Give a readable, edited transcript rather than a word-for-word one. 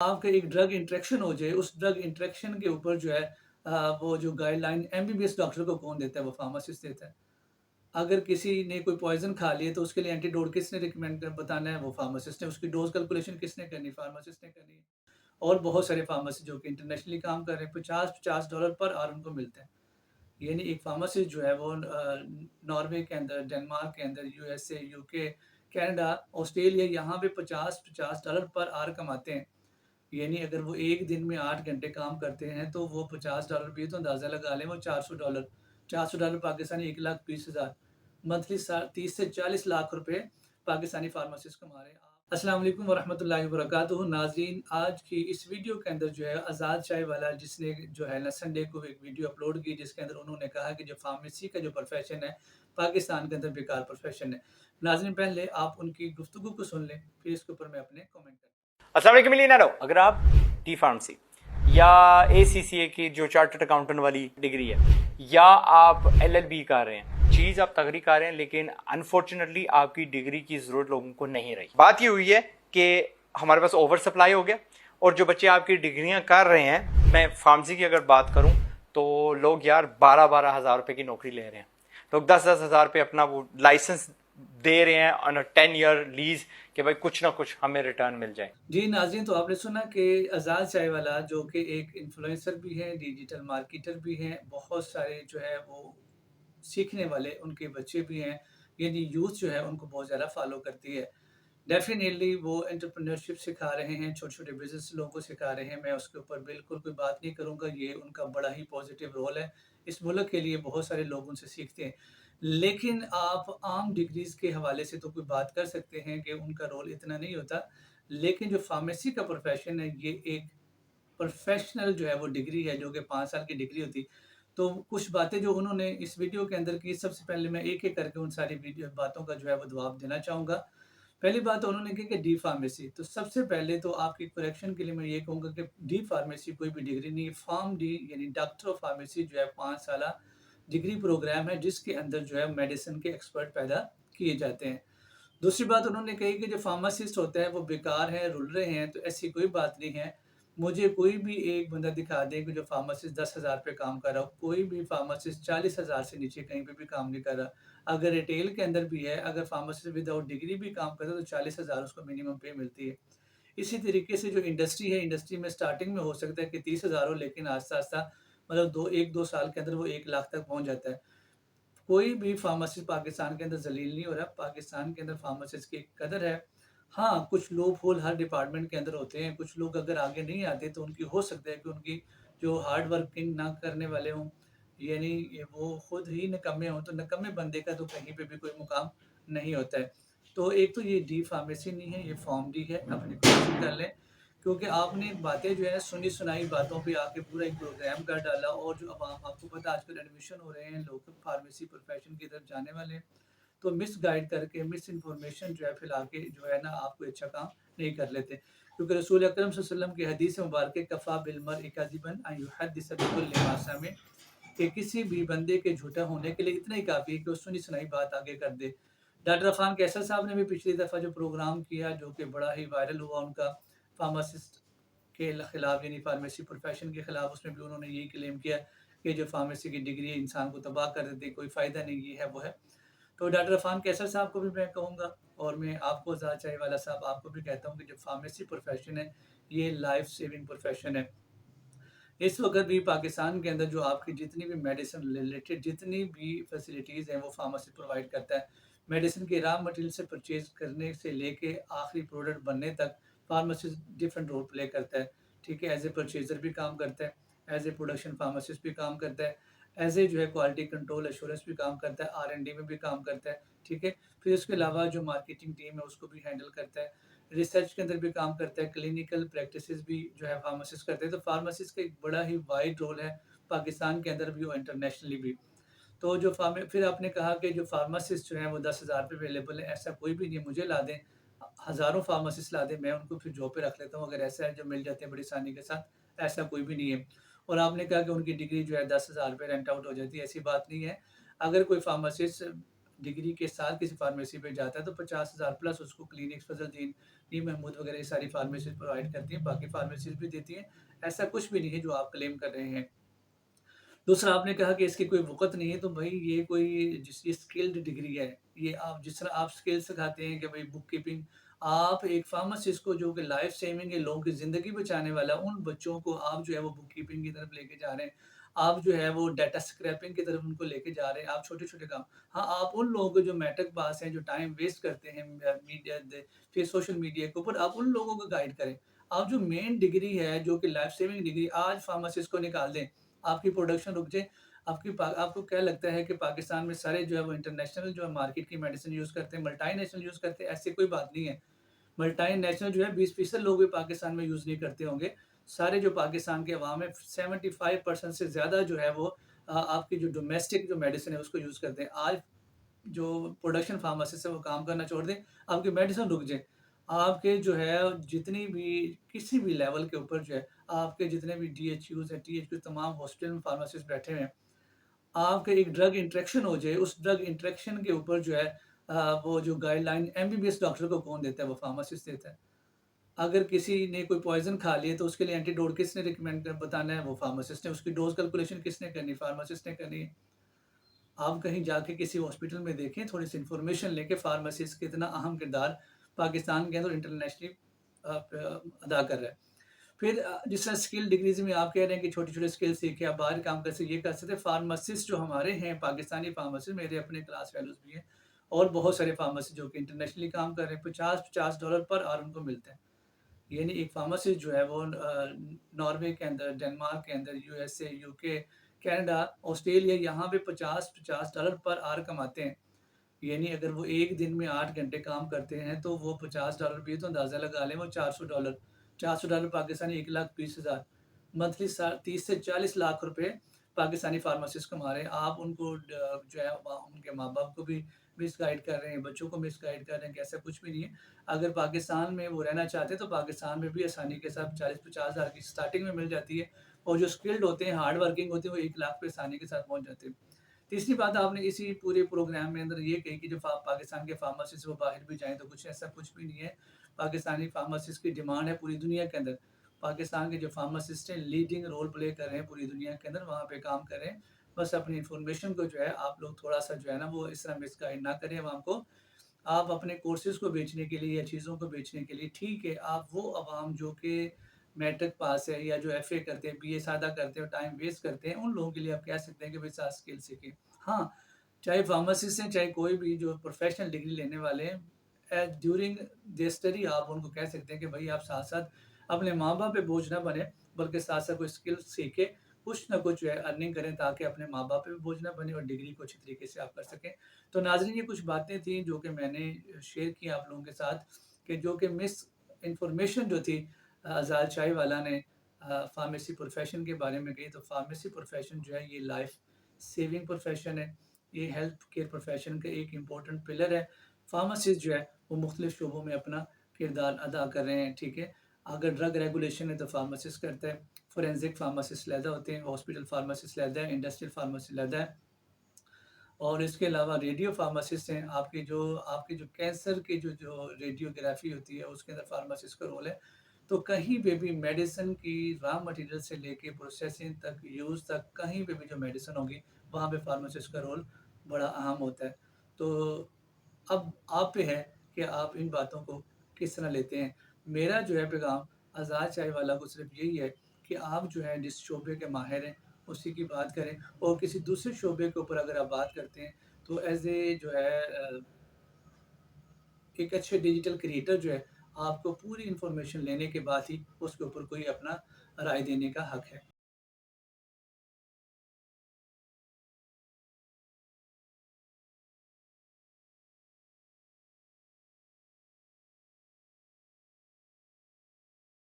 आपका एक drug interaction हो जाए, उस ड्रग इंटरेक्शन के ऊपर जो है वो जो गाइडलाइन एमबीबीएस डॉक्टर को कौन देता है? वो फार्मासिस्ट देता है। अगर किसी ने कोई पॉइज़न खा लिया तो उसके लिए एंटीडोट किसने रिकमेंड कर बताना है? वो फार्मासिस्ट ने। उसकी डोज़ कैलकुलेशन किसने करनी है? फार्मासिस्ट ने करनी है। और बहुत सारे फार्मेसी जो कि इंटरनेशनली काम कर रहे हैं, $50-50 पर आवर उनको मिलते हैं। यानी एक फार्मासिस्ट जो है वो नॉर्वे के अंदर, डेनमार्क के अंदर, यूएसए, यूके, कनाडा, ऑस्ट्रेलिया, यहाँ पे $50-50 पर आवर कमाते हैं। यानी अगर वो एक दिन में 8 घंटे काम करते हैं तो वो $50 भी है, तो अंदाज़ा लगा लें वो $400, $400 पाकिस्तानी 1,20,000 मंथली 30 से 40 लाख रुपए पाकिस्तानी फार्मासिस्ट कमा रहे हैं। अस्सलाम वालेकुम वरहमतुल्लाहि वबरकातुहू। नाज़रीन, आज की इस वीडियो के अंदर जो है आज़ाद चाय वाला जिसने जो है ना संडे को एक वीडियो अपलोड की, जिसके अंदर उन्होंने कहा कि जो फार्मेसी का जो प्रोफेशन है पाकिस्तान के अंदर बेकार प्रोफेशन है। नाज़रीन, पहले आप उनकी गुफ्तगू को सुन लें, फिर इसके ऊपर मैं अपने कमेंट करूँ। अस्सलाम वालेकुम मिलियनेरो। अगर आप डी फार्मेसी या ACCA की जो चार्टर्ड अकाउंटेंट वाली डिग्री है, या आप LLB कर रहे हैं, चीज़ आप तगड़ी कर रहे हैं, लेकिन अनफॉर्चुनेटली आपकी डिग्री की ज़रूरत लोगों को नहीं रही। बात ये हुई है कि हमारे पास ओवर सप्लाई हो गया, और जो बच्चे आपकी डिग्रियां कर रहे हैं, मैं फार्मेसी की अगर बात करूं तो लोग यार 12-12 हज़ार रुपये की नौकरी ले रहे हैं, लोग 10-10 हज़ार रुपये अपना वो लाइसेंस दे रहे हैं ऑन 10 ईयर लीज कि भाई कुछ ना कुछ हमें रिटर्न मिल जाए। जी नाज़रीन, तो आपने सुना कि आज़ाद चाय वाला जो कि एक इन्फ्लुएंसर भी है, डिजिटल मार्केटर भी हैं, बहुत सारे जो है वो सीखने वाले उनके बच्चे भी हैं, यानी यूथ जो है उनको बहुत ज़्यादा फॉलो करती है। डेफिनेटली वो एंटरप्रेन्योरशिप सिखा रहे हैं, छोटे-छोटे बिज़नेस लोगों को सिखा रहे हैं, मैं उसके ऊपर बिल्कुल कोई बात नहीं करूँगा, ये उनका बड़ा ही पॉजिटिव रोल है। इस मुल्क के लिए बहुत सारे लोग उनसे सीखते हैं। लेकिन आप आम डिग्रीज़ के हवाले से तो कोई बात कर सकते हैं कि उनका रोल इतना नहीं होता, लेकिन जो फार्मेसी का प्रोफ़ेशन है, ये एक प्रोफ़ेशनल जो है वो डिग्री है, जो कि 5 साल की डिग्री होती। तो कुछ बातें जो उन्होंने इस वीडियो के अंदर की, सबसे पहले मैं एक-एक करके उन सारी वीडियो बातों का जो है वो जवाब देना चाहूँगा। पहली बात तो उन्होंने की कि डी फार्मेसी, तो सबसे पहले तो आपकी करेक्शन के लिए मैं ये कहूँगा कि डी फार्मेसी कोई भी डिग्री नहीं है। फार्म डी यानी डॉक्टर ऑफ फार्मेसी जो है 5 साला डिग्री प्रोग्राम है, जिसके अंदर जो है मेडिसिन के एक्सपर्ट पैदा किए जाते हैं। दूसरी बात उन्होंने कही कि जो फार्मासिस्ट होता है वो बेकार है, रुल रहे हैं, तो ऐसी कोई बात नहीं है। मुझे कोई भी एक बंदा दिखा दे कि जो फार्मासिस्ट 10,000 पे काम कर रहा हो, कोई भी फार्मासिस्ट 40,000 से नीचे कहीं पे भी काम नहीं कर रहा। अगर रिटेल के अंदर भी है, अगर फार्मासिस्ट विदाउट डिग्री भी काम करता है तो 40,000 उसको मिनिमम पे मिलती है। इसी तरीके से जो इंडस्ट्री है, इंडस्ट्री में स्टार्टिंग में हो सकता है कि 30,000 हो, लेकिन आहिस्ता-आहिस्ता मतलब 1-2 साल के अंदर वो 1 लाख तक पहुँच जाता है। कोई भी फार्मासिस्ट पाकिस्तान के अंदर ज़लील नहीं हो रहा, पाकिस्तान के अंदर फार्मासिस्ट की कदर है। हाँ, कुछ लूप होल हर डिपार्टमेंट के अंदर होते हैं, कुछ लोग अगर आगे नहीं आते तो उनकी हो सकता है कि उनकी जो हार्ड वर्किंग ना करने वाले हों, यानी ये वो खुद ही निकम्मे हों, तो निकम्मे बंदे का तो कहीं पे भी कोई मुकाम नहीं होता है। तो एक तो ये डी फार्मेसी नहीं है, ये फॉर्म डी है, अपनी कोशिश कर लें। क्योंकि आपने बातें जो है सुनी-सुनाई बातों पे आके पूरा एक प्रोग्राम कर डाला, और जो अब आपको पता है आजकल एडमिशन हो रहे हैं, लोग फार्मेसी प्रोफेशन की तरफ जाने वाले हैं, तो मिसगाइड करके मिस इन्फॉर्मेशन जो है फैला के जो है ना आप कोई अच्छा काम नहीं कर लेते। क्योंकि रसूल अकरम सल्लल्लाहु अलैहि वसल्लम की हदीस मुबारक कफ़ा बिल मर्इ कज़िबन अन युहद्दिस बिकुल्लि मा समिअ, कि किसी भी बंदे के झूठा होने के लिए इतना ही काफ़ी है कि वो सुनी-सुनाई बात आगे कर दे। डॉक्टर अफ़ान कैसर साहब ने भी पिछली दफ़ा जो प्रोग्राम किया, जो कि बड़ा ही वायरल हुआ उनका, फार्मासिस्ट के खिलाफ यानी फार्मेसी प्रोफेशन के खिलाफ, उसमें भी उन्होंने यही क्लेम किया कि जो फार्मेसी की डिग्री है इंसान को तबाह कर देती है, कोई फ़ायदा नहीं, ये है वो है। तो डॉक्टर अफ़ान कैसर साहब को भी मैं कहूँगा, और मैं आपको आज़ाद चाय वाला साहब आपको भी कहता हूँ कि जो फार्मेसी प्रोफेशन है, ये लाइफ सेविंग प्रोफेशन है। इस वक्त भी पाकिस्तान के अंदर जो आपकी जितनी भी मेडिसिन रिलेटेड जितनी भी फैसिलिटीज़ हैं वो फार्मेसी प्रोवाइड करता है। मेडिसिन के रॉ मटेरियल से परचेज़ करने से लेके आखिरी प्रोडक्ट बनने तक फार्मासिस्ट डिफरेंट रोल प्ले करता है। ठीक है, एज़ ए परचेज़र भी काम करता है, एज़ ए प्रोडक्शन फार्मासिस्ट भी काम करता है, एज़ ए जो है क्वालिटी कंट्रोल एश्योरेंस भी काम करता है, R&D में भी काम करता है। ठीक है, फिर उसके अलावा जो मार्केटिंग टीम है उसको भी हैंडल करता है, रिसर्च के अंदर भी काम करता है, क्लिनिकल प्रैक्टिसेस भी जो है फार्मासिस्ट करते हैं। तो फार्मासिस्ट का एक बड़ा ही वाइड रोल है पाकिस्तान के अंदर भी और इंटरनेशनली भी। तो जो फिर आपने कहा कि जो फार्मासिस्ट जो हैं वो 10,000 पे अवेलेबल है, ऐसा कोई भी नहीं है। मुझे ला दें, हज़ारों फार्मासिस्ट ला दें, मैं उनको फिर जॉब पे रख लेता हूँ, अगर ऐसा है जो मिल जाते हैं बड़ी आसानी के साथ, ऐसा कोई भी नहीं है। और आपने कहा कि उनकी डिग्री जो है 10,000 पे रेंट आउट हो जाती है, ऐसी बात नहीं है। अगर कोई फार्मासिस्ट ڈگری کے ساتھ کسی فارمیسی پہ جاتا ہے تو 50,000 پلس اس کو کلینکس فضل الدین، نیم محمود وغیرہ یہ ساری فارمیسیز پرووائڈ کرتی ہیں، باقی فارمیسیز بھی دیتی ہیں۔ ایسا کچھ بھی نہیں ہے جو آپ کلیم کر رہے ہیں۔ دوسرا آپ نے کہا کہ اس کی کوئی وقت نہیں ہے، تو بھائی یہ کوئی جس یہ اسکلڈ ڈگری ہے، یہ آپ جس طرح آپ اسکل سکھاتے ہیں کہ بھائی بک کیپنگ، آپ ایک فارماسسٹ کو جو کہ لائف سیونگ ہے، لوگوں کی زندگی بچانے والا، ان بچوں کو آپ جو ہے وہ بک کیپنگ کی طرف لے کے جا رہے ہیں، آپ جو ہے وہ ڈیٹا اسکریپنگ کی طرف ان کو لے کے جا رہے ہیں، آپ چھوٹے چھوٹے کام، ہاں آپ ان لوگوں کو جو میٹرک پاس ہیں، جو ٹائم ویسٹ کرتے ہیں میڈیا پھر سوشل میڈیا کے اوپر، آپ ان لوگوں کو گائیڈ کریں۔ آپ جو مین ڈگری ہے جو کہ لائف سیونگ ڈگری، آج فارماسسٹ کو نکال دیں، آپ کی پروڈکشن رک جائے۔ آپ کو کیا لگتا ہے کہ پاکستان میں سارے جو ہے وہ انٹرنیشنل جو ہے مارکیٹ کی میڈیسن یوز کرتے ہیں، ملٹائی نیشنل یوز کرتے ہیں؟ ایسی کوئی بات نہیں ہے۔ ملٹائی نیشنل جو ہے 20% لوگ بھی پاکستان میں یوز نہیں کرتے ہوں گے۔ سارے جو پاکستان کے عوام ہے 75% سے زیادہ جو ہے وہ آپ کی جو ڈومیسٹک جو میڈیسن ہے اس کو یوز کرتے ہیں۔ آج جو پروڈکشن فارماسسٹ سے وہ کام کرنا چھوڑ دیں، آپ کی میڈیسن رک جائے، آپ کے جو ہے جتنی بھی کسی بھی لیول کے اوپر جو ہے آپ کے جتنے بھی ڈی ایچ یوز ہیں، ٹی ایچ یوز، تمام ہاسپٹل میں فارماسسٹ بیٹھے ہوئے ہیں، آپ کے ایک ڈرگ انٹریکشن ہو جائے، اس ڈرگ انٹریکشن کے اوپر جو ہے وہ جو guideline MBBS doctor کو کون دیتا ہے؟ وہ فارماسسٹ دیتا ہے۔ اگر کسی نے کوئی پوائزن کھا لیے تو اس کے لیے اینٹی ڈوٹ کس نے ریکمینڈ بتانا ہے؟ وہ فارماسسٹ نے۔ اس کی ڈوز کیلکولیشن کس نے کرنی؟ فارماسسٹ نے کرنی ہے۔ آپ کہیں جا کے کسی ہاسپٹل میں دیکھیں، تھوڑی سی انفارمیشن لے کے فارماسسٹ کتنا اہم کردار پاکستان کے اندر انٹرنیشنلی ادا کر رہا ہے۔ پھر جس طرح اسکل ڈگریز میں آپ کہہ رہے ہیں کہ چھوٹی چھوٹے اسکل سیکھے، آپ باہر کام کر سکتے، یہ کر سکتے۔ فارماسسٹ جو ہمارے ہیں پاکستانی فارماسسٹ، میرے اپنے کلاس فیلوز بھی ہیں اور بہت سارے فارماسسٹ جو کہ انٹرنیشنلی کام کر رہے ہیں، $50 پر آور ان کو ملتے ہیں۔ یعنی ایک فارماسسٹ جو ہے وہ ناروے کے اندر، ڈنمارک کے اندر، یو ایس اے، یو کے، کینیڈا، آسٹریلیا، یہاں پہ $50 پر آور کماتے ہیں۔ یعنی اگر وہ ایک دن میں 8 گھنٹے کام کرتے ہیں تو وہ $50 بھی، تو اندازہ لگا لیں وہ $400 پاکستانی 1,20,000 منتھلی 30 سے 40 لاکھ روپے پاکستانی فارماسسٹ کما رہے ہیں۔ آپ ان کو جو ہے ان کے ماں باپ کو بھی مس گائیڈ کر رہے ہیں، بچوں کو مس گائیڈ کر رہے ہیں کہ ایسا کچھ بھی نہیں ہے۔ اگر پاکستان میں وہ رہنا چاہتے ہیں تو پاکستان میں بھی آسانی کے ساتھ 40-50 ہزار کی سٹارٹنگ میں مل جاتی ہے، اور جو اسکلڈ ہوتے ہیں، ہارڈ ورکنگ ہوتے ہیں، وہ 1 لاکھ پہ آسانی کے ساتھ پہنچ جاتے ہیں۔ تیسری بات آپ نے اسی پورے پروگرام میں اندر یہ کہی کہ جو پاکستان کے فارماسسٹ وہ باہر بھی جائیں، تو کچھ ایسا کچھ بھی نہیں ہے۔ پاکستانی فارماسسٹ کی ڈیمانڈ ہے پوری دنیا کے اندر۔ پاکستان کے جو فارماسسٹ ہیں لیڈنگ رول پلے کر رہے ہیں پوری دنیا کے اندر، وہاں پہ کام کر رہے ہیں۔ بس اپنی انفارمیشن کو جو ہے آپ لوگ تھوڑا سا جو ہے نا وہ اس طرح مس گائڈ نہ کریں عوام کو۔ آپ اپنے کورسز کو بیچنے کے لیے یا چیزوں کو بیچنے کے لیے ٹھیک ہے، آپ وہ عوام جو کہ میٹرک پاس ہے یا جو ایف اے کرتے ہیں، بی اے سادہ کرتے ہیں اور ٹائم ویسٹ کرتے ہیں، ان لوگوں کے لیے آپ کہہ سکتے ہیں کہ بھائی ساتھ اسکل سیکھیں۔ ہاں، چاہے فارماسسٹ ہیں، چاہے کوئی بھی جو پروفیشنل ڈگری لینے والے ہیں، ڈیورنگ دی اسٹڈی آپ ان کو کہہ سکتے ہیں کہ بھائی آپ ساتھ ساتھ اپنے ماں باپ پہ بوجھ نہ بنے، بلکہ ساتھ ساتھ کوئی اسکل سیکھے، کچھ نہ کچھ جو ہے ارننگ کریں تاکہ اپنے ماں باپ پہ بھی بوجھ نہ بنے اور ڈگری کو اچھی طریقے سے آپ کر سکیں۔ تو ناظرین، یہ کچھ باتیں تھیں جو کہ میں نے شیئر کی آپ لوگوں کے ساتھ، کہ جو کہ مس انفارمیشن جو تھی آزاد چائے والا نے فارمیسی پروفیشن کے بارے میں کہی۔ تو فارمیسی پروفیشن جو ہے یہ لائف سیونگ پروفیشن ہے، یہ ہیلتھ کیئر پروفیشن کا ایک امپورٹنٹ پلر ہے۔ فارماسسٹ جو ہے وہ مختلف شعبوں میں اپنا کردار ادا کر رہے ہیں، ٹھیک ہے۔ اگر ڈرگ ریگولیشن ہے تو فارماسسٹ کرتا ہے، فورینزک فارماسسٹ علیحدہ ہوتے ہیں، ہاسپٹل فارماسسٹ علیحدہ ہے، انڈسٹریل فارماسسٹ علیحدہ ہے، اور اس کے علاوہ ریڈیو فارماسسٹ ہیں۔ آپ کے جو کینسر کی جو ریڈیوگرافی ہوتی ہے اس کے اندر فارماسسٹ کا رول ہے۔ تو کہیں پہ بھی میڈیسن کی را مٹیریل سے لے کے پروسیسنگ تک، یوز تک، کہیں پہ بھی جو میڈیسن ہوگی وہاں پہ فارماسسٹ کا رول بڑا اہم ہوتا ہے۔ تو اب آپ پہ ہے کہ آپ ان باتوں کو کس طرح لیتے ہیں۔ میرا جو ہے پیغام آزاد چائے والا کو صرف یہی ہے کہ آپ جو ہے جس شعبے کے ماہر ہیں اسی کی بات کریں، اور کسی دوسرے شعبے کے اوپر اگر آپ بات کرتے ہیں تو ایز اے جو ہے ایک اچھے ڈیجیٹل کریٹر جو ہے آپ کو پوری انفارمیشن لینے کے بعد ہی اس کے اوپر کوئی اپنا رائے دینے کا حق ہے۔